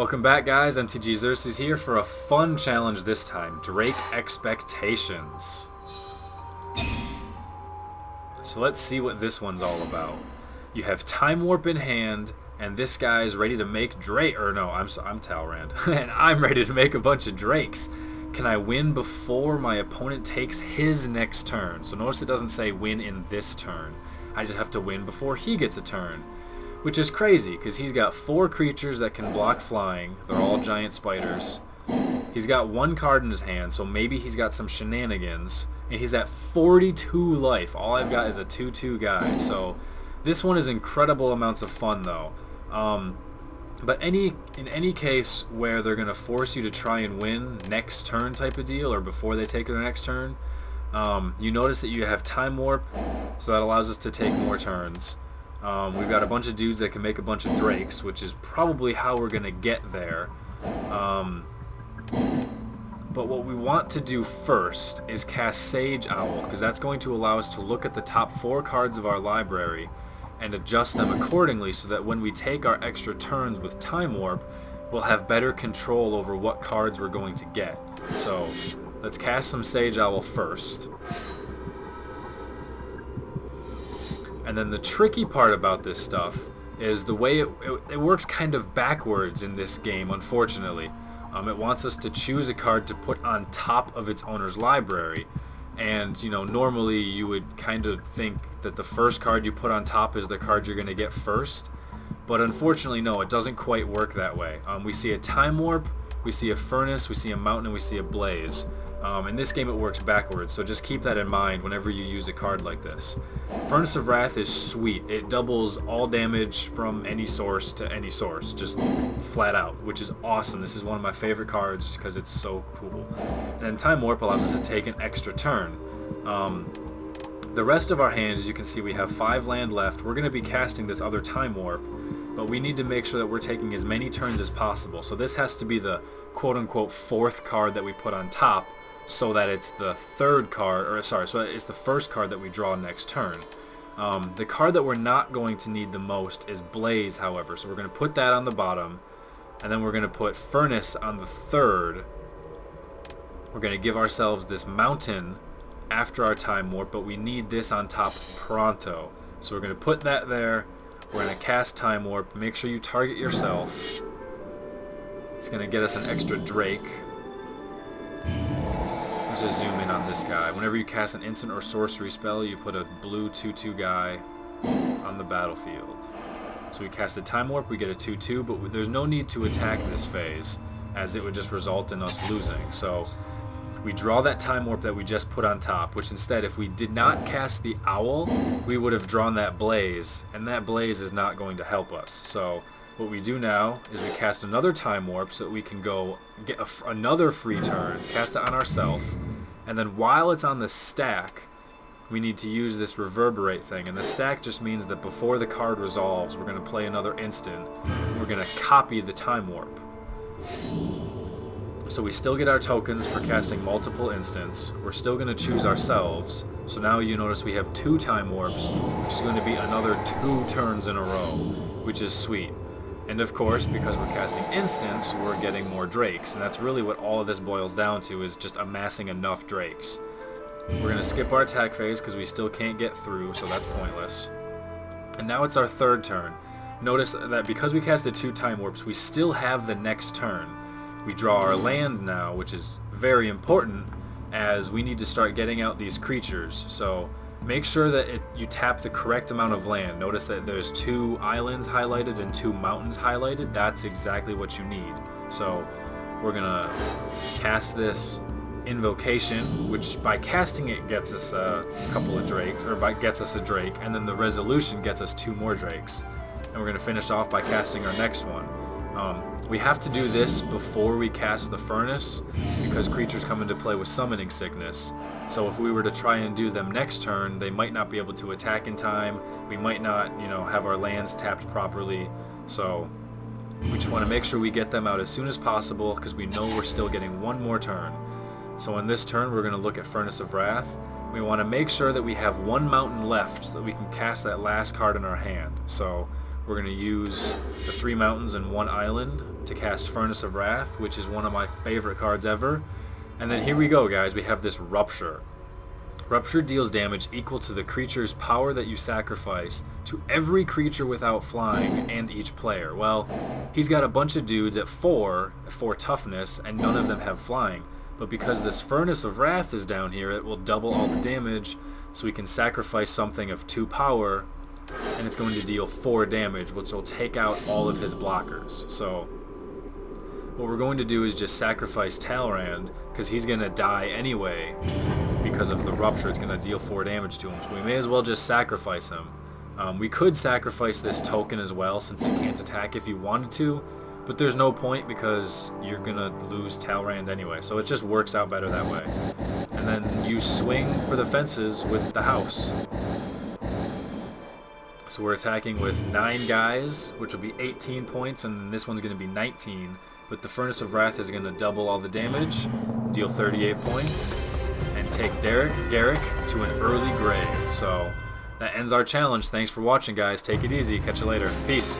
Welcome back, guys. mtgxerxes here for a fun challenge this time, Drake Expectations. So let's see what this one's all about. You have Time Warp in hand, and this guy is ready to make Drake, or no, I'm Talrand, and I'm ready to make a bunch of Drakes. Can I win before my opponent takes his next turn? So notice it doesn't say win in this turn. I just have to win before he gets a turn. Which is crazy, because he's got 4 creatures that can block flying. They're all giant spiders. He's got 1 card in his hand, so maybe he's got some shenanigans. And he's at 42 life. All I've got is a 2/2 guy. So this one is incredible amounts of fun, though. But in any case where they're going to force you to try and win next turn type of deal, or before they take their next turn, you notice that you have Time Warp, so that allows us to take more turns. We've got a bunch of dudes that can make a bunch of Drakes, which is probably how we're going to get there. But what we want to do first is cast Sage Owl, because that's going to allow us to look at the top 4 cards of our library and adjust them accordingly, so that when we take our extra turns with Time Warp, we'll have better control over what cards we're going to get. So let's cast some Sage Owl first. And then the tricky part about this stuff is the way it works kind of backwards in this game, unfortunately. It wants us to choose a card to put on top of its owner's library. And, you know, normally you would kind of think that the first card you put on top is the card you're going to get first. But unfortunately, no, it doesn't quite work that way. We see a Time Warp, we see a Furnace, we see a Mountain, and we see a Blaze. In this game it works backwards, so just keep that in mind whenever you use a card like this. Furnace of Wrath is sweet. It doubles all damage from any source to any source, just flat out, which is awesome. This is one of my favorite cards because it's so cool. And then Time Warp allows us to take an extra turn. The rest of our hand, as you can see, we have 5 land left. We're going to be casting this other Time Warp, but we need to make sure that we're taking as many turns as possible. So this has to be the quote-unquote 4th card that we put on top, so that it's the 3rd card, or sorry, so it's the 1st card that we draw next turn. The card that we're not going to need the most is Blaze, however, so we're going to put that on the bottom, and then we're going to put Furnace on the 3rd. We're going to give ourselves this Mountain after our Time Warp, but we need this on top pronto. So we're going to put that there, we're going to cast Time Warp, make sure you target yourself. It's going to get us an extra Drake. Let's just zoom in on this guy. Whenever you cast an instant or sorcery spell, you put a blue 2/2 guy on the battlefield. So we cast a Time Warp, we get a 2/2, but there's no need to attack this phase, as it would just result in us losing. So we draw that Time Warp that we just put on top, which instead, if we did not cast the Owl, we would have drawn that Blaze, and that Blaze is not going to help us. So what we do now is we cast another Time Warp so that we can go get another free turn, cast it on ourselves, and then while it's on the stack, we need to use this Reverberate thing. And the stack just means that before the card resolves, we're going to play another instant. We're going to copy the Time Warp. So we still get our tokens for casting multiple instants. We're still going to choose ourselves. So now you notice we have 2 Time Warps, which is going to be another 2 turns in a row, which is sweet. And of course, because we're casting instants, we're getting more Drakes. And that's really what all of this boils down to, is just amassing enough Drakes. We're going to skip our attack phase because we still can't get through, so that's pointless. And now it's our 3rd turn. Notice that because we casted 2 Time Warps, we still have the next turn. We draw our land now, which is very important, as we need to start getting out these creatures. So make sure that you tap the correct amount of land. Notice that there's 2 islands highlighted and 2 mountains highlighted. That's exactly what you need. So we're going to cast this Invocation, which by casting it gets us a couple of Drakes, or gets us a Drake, and then the Resolution gets us 2 more Drakes. And we're going to finish off by casting our next one. We have to do this before we cast the Furnace, because creatures come into play with Summoning Sickness. So if we were to try and do them next turn, they might not be able to attack in time. We might not, you know, have our lands tapped properly. So we just want to make sure we get them out as soon as possible, because we know we're still getting 1 more turn. So in this turn, we're going to look at Furnace of Wrath. We want to make sure that we have 1 mountain left so that we can cast that last card in our hand. So we're going to use the 3 mountains and 1 island. to cast Furnace of Wrath, which is one of my favorite cards ever. And then here we go, guys. We have this Rupture. Rupture deals damage equal to the creature's power that you sacrifice to every creature without flying and each player. Well, he's got a bunch of dudes at 4 toughness, and none of them have flying. But because this Furnace of Wrath is down here, it will double all the damage, so we can sacrifice something of 2 power, and it's going to deal 4 damage, which will take out all of his blockers. So what we're going to do is just sacrifice Talrand, because he's going to die anyway because of the Rupture. It's going to deal 4 damage to him, so we may as well just sacrifice him. We could sacrifice this token as well, since he can't attack if you wanted to, but there's no point because you're going to lose Talrand anyway, so it just works out better that way. And then you swing for the fences with the house. So we're attacking with 9 guys, which will be 18 points, and this one's going to be 19. But the Furnace of Wrath is going to double all the damage, deal 38 points, and take Garrick to an early grave. So that ends our challenge. Thanks for watching, guys. Take it easy. Catch you later. Peace.